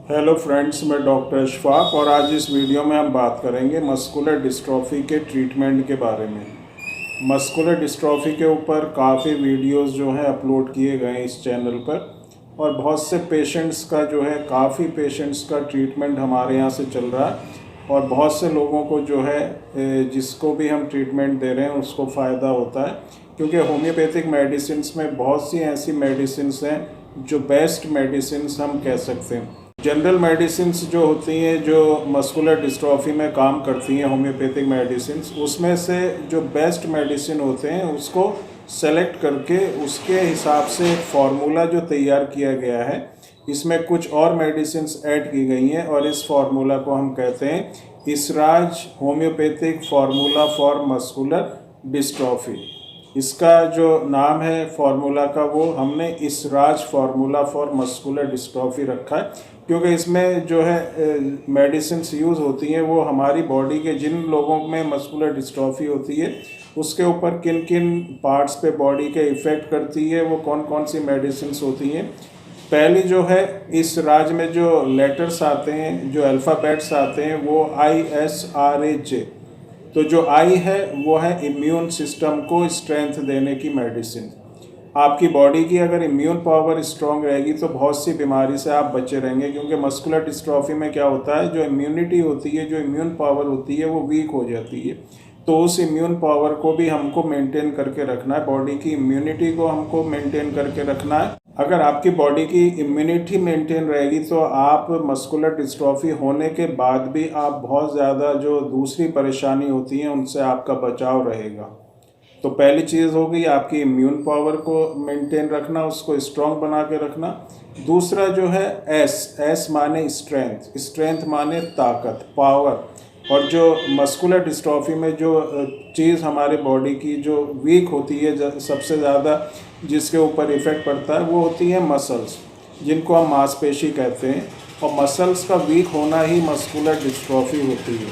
Hello friends, मैं doctor Ashfaq और आज इस वीडियो में हम बात करेंगे मस्कुलर डिस्ट्रॉफी के ट्रीटमेंट के बारे में। मस्कुलर डिस्ट्रॉफी के ऊपर काफ़ी वीडियोस जो हैं अपलोड किए गए हैं इस चैनल पर और बहुत से पेशेंट्स का जो है काफ़ी पेशेंट्स का ट्रीटमेंट हमारे यहाँ से चल रहा है और बहुत से लोगों को जो है जिसको भी हम ट्रीटमेंट दे रहे हैं उसको फ़ायदा होता है, क्योंकि होम्योपैथिक मेडिसिन्स में बहुत सी ऐसी मेडिसिन्स हैं जो बेस्ट मेडिसिन्स हम कह सकते हैं। जनरल मेडिसिन्स जो होती हैं जो मस्कुलर डिस्ट्रॉफी में काम करती हैं, होम्योपैथिक मेडिसिन्स, उसमें से जो बेस्ट मेडिसिन होते हैं उसको सेलेक्ट करके उसके हिसाब से फार्मूला जो तैयार किया गया है, इसमें कुछ और मेडिसिन्स ऐड की गई हैं और इस फार्मूला को हम कहते हैं इसराज homeopathic formula for muscular dystrophy. इसका जो नाम है फार्मूला का वो हमने इसराज फार्मूला फॉर मस्कुलर डिस्ट्रॉफी रखा है, क्योंकि इसमें जो है मेडिसिन्स यूज़ होती हैं वो हमारी बॉडी के जिन लोगों में मस्कुलर डिस्ट्रॉफी होती है उसके ऊपर किन किन पार्ट्स पे बॉडी के इफ़ेक्ट करती है, वो कौन कौन सी मेडिसिन्स होती हैं। पहली जो है इस राज में जो लेटर्स आते हैं, जो अल्फ़ाबेट्स आते हैं, वो ISRAJ। तो जो आई है वो है इम्यून सिस्टम को स्ट्रेंथ देने की मेडिसिन। आपकी बॉडी की अगर इम्यून पावर स्ट्रांग रहेगी तो बहुत सी बीमारी से आप बचे रहेंगे, क्योंकि मस्कुलर डिस्ट्रॉफी में क्या होता है, जो इम्यूनिटी होती है, जो इम्यून पावर होती है वो वीक हो जाती है। तो उस इम्यून पावर को भी हमको मेंटेन करके रखना है, बॉडी की इम्यूनिटी को हमको मेंटेन करके रखना है। अगर आपकी बॉडी की इम्यूनिटी मेंटेन रहेगी तो आप मस्कुलर डिस्ट्रॉफी होने के बाद भी आप बहुत ज़्यादा जो दूसरी परेशानी होती हैं उनसे आपका बचाव रहेगा। तो पहली चीज़ होगी आपकी इम्यून पावर को मेंटेन रखना, उसको स्ट्रॉन्ग बना के रखना। दूसरा जो है एस माने स्ट्रेंथ, स्ट्रेंथ माने ताकत, पावर। और जो मस्कुलर डिस्ट्रॉफी में जो चीज़ हमारे बॉडी की जो वीक होती है, सबसे ज़्यादा जिसके ऊपर इफ़ेक्ट पड़ता है वो होती है मसल्स, जिनको हम मांसपेशी कहते हैं। और मसल्स का वीक होना ही मस्कुलर डिस्ट्रॉफी होती है।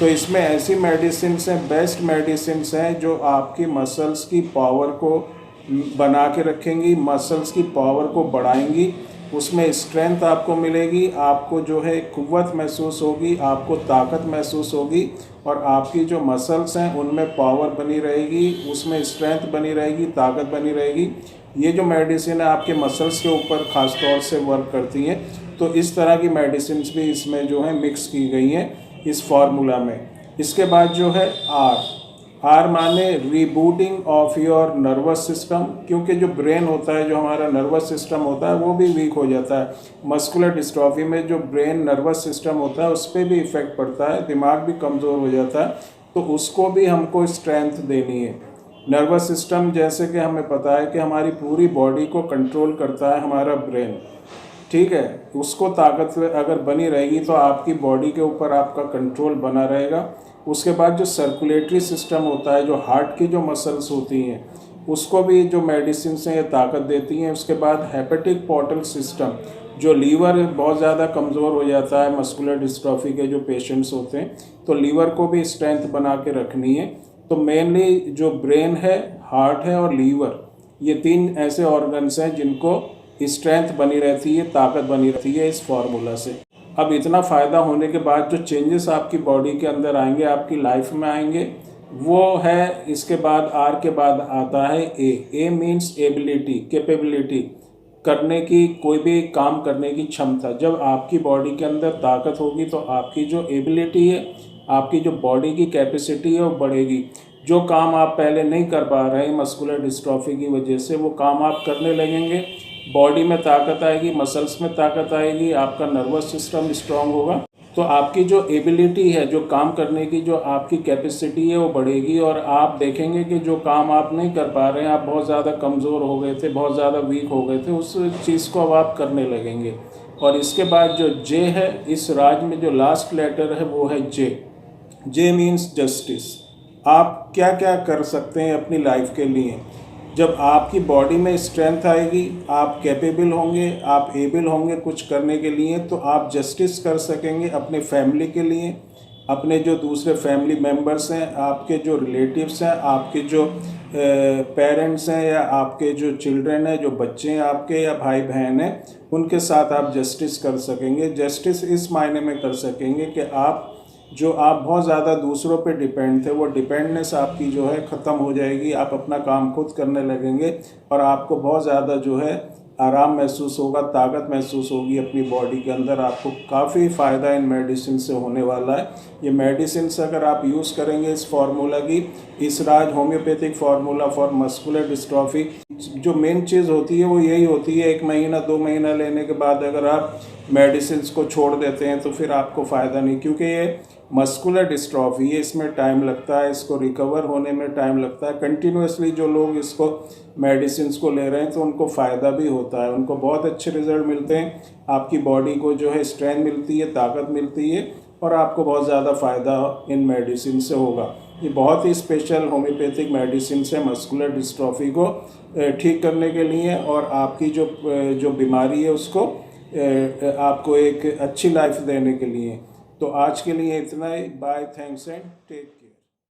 तो इसमें ऐसी मेडिसिन्स हैं, बेस्ट मेडिसिन्स हैं जो आपकी मसल्स की पावर को बना के रखेंगी, मसल्स की पावर को बढ़ाएंगी, उसमें स्ट्रेंथ आपको मिलेगी, आपको जो है कुव्वत महसूस होगी, आपको ताकत महसूस होगी और आपकी जो मसल्स हैं उनमें पावर बनी रहेगी, उसमें स्ट्रेंथ बनी रहेगी, ताकत बनी रहेगी। ये जो मेडिसिन है आपके मसल्स के ऊपर ख़ास तौर से वर्क करती हैं। तो इस तरह की मेडिसिन्स भी इसमें जो है मिक्स की गई हैं इस फार्मूला में। इसके बाद जो है आर माने rebooting of your nervous system, क्योंकि जो ब्रेन होता है, जो हमारा नर्वस सिस्टम होता है वो भी वीक हो जाता है। मस्कुलर डिस्ट्रॉफी में जो ब्रेन नर्वस सिस्टम होता है उस पर भी इफ़ेक्ट पड़ता है, दिमाग भी कमज़ोर हो जाता है, तो उसको भी हमको स्ट्रेंथ देनी है। नर्वस सिस्टम जैसे कि हमें पता है कि हमारी पूरी बॉडी को कंट्रोल करता है हमारा ब्रेन, ठीक है। उसको ताकत अगर बनी रहेगी तो आपकी बॉडी के ऊपर आपका कंट्रोल बना रहेगा। उसके बाद जो सर्कुलेटरी सिस्टम होता है, जो हार्ट की जो मसल्स होती हैं, उसको भी जो मेडिसिन से ये ताकत देती हैं। उसके बाद हेपेटिक पोर्टल सिस्टम, जो लीवर बहुत ज़्यादा कमज़ोर हो जाता है मस्कुलर डिस्ट्रॉफी के जो पेशेंट्स होते हैं, तो लीवर को भी स्ट्रेंथ बना के रखनी है। तो मेनली जो ब्रेन है, हार्ट है और लीवर, ये तीन ऐसे ऑर्गन्स हैं जिनको स्ट्रेंथ बनी रहती है, ताकत बनी रहती है इस फार्मूला से। अब इतना फ़ायदा होने के बाद जो चेंजेस आपकी बॉडी के अंदर आएंगे, आपकी लाइफ में आएंगे, वो है इसके बाद आर के बाद आता है ए मीन्स एबिलिटी, कैपेबिलिटी, करने की, कोई भी काम करने की क्षमता। जब आपकी बॉडी के अंदर ताकत होगी तो आपकी जो एबिलिटी है, आपकी जो बॉडी की कैपेसिटी है वो बढ़ेगी। जो काम आप पहले नहीं कर पा रहे हैं मस्कुलर डिस्ट्रॉफी की वजह से, वो काम आप करने लगेंगे, बॉडी में ताकत आएगी, मसल्स में ताकत आएगी, आपका नर्वस सिस्टम स्ट्रांग होगा, तो आपकी जो एबिलिटी है, जो काम करने की जो आपकी कैपेसिटी है वो बढ़ेगी। और आप देखेंगे कि जो काम आप नहीं कर पा रहे हैं, आप बहुत ज़्यादा कमज़ोर हो गए थे, बहुत ज़्यादा वीक हो गए थे, उस चीज़ को अब आप करने लगेंगे। और इसके बाद जो जे है, इस राज में जो लास्ट लेटर है वो है जे मीन्स जस्टिस। आप क्या क्या कर सकते हैं अपनी लाइफ के लिए। जब आपकी बॉडी में स्ट्रेंथ आएगी, आप कैपेबल होंगे, आप एबल होंगे कुछ करने के लिए, तो आप जस्टिस कर सकेंगे अपने फैमिली के लिए, अपने जो दूसरे फैमिली मेम्बर्स हैं, आपके जो रिलेटिव्स हैं, आपके जो पेरेंट्स हैं या आपके जो चिल्ड्रन हैं, जो बच्चे हैं आपके या भाई बहन हैं, उनके साथ आप जस्टिस कर सकेंगे। जस्टिस इस मायने में कर सकेंगे कि आप बहुत ज़्यादा दूसरों पे डिपेंड थे, वो डिपेंडनेस आपकी जो है ख़त्म हो जाएगी। आप अपना काम खुद करने लगेंगे और आपको बहुत ज़्यादा जो है आराम महसूस होगा, ताकत महसूस होगी अपनी बॉडी के अंदर। आपको काफ़ी फ़ायदा इन मेडिसिन से होने वाला है। ये मेडिसिन अगर आप यूज़ करेंगे इस फार्मूला की, इसराज homeopathic formula for muscular dystrophy, जो मेन चीज़ होती है वो यही होती है, 1 महीना 2 महीना लेने के बाद अगर आप मेडिसिन को छोड़ देते हैं तो फिर आपको फ़ायदा नहीं, क्योंकि ये मस्कुलर डिस्ट्रॉफी है, इसमें टाइम लगता है, इसको रिकवर होने में टाइम लगता है। कंटिन्यूसली जो लोग इसको मेडिसिन को ले रहे हैं तो उनको फ़ायदा भी होता है, उनको बहुत अच्छे रिजल्ट मिलते हैं। आपकी बॉडी को जो है स्ट्रेंथ मिलती है, ताकत मिलती है और आपको बहुत ज़्यादा फ़ायदा इन मेडिसिन से होगा। ये बहुत ही स्पेशल होम्योपैथिक मेडिसिन है मस्कुलर डिस्ट्रॉफी को ठीक करने के लिए और आपकी जो बीमारी है उसको आपको एक अच्छी लाइफ देने के लिए। तो आज के लिए इतना ही। Bye, thanks and take care.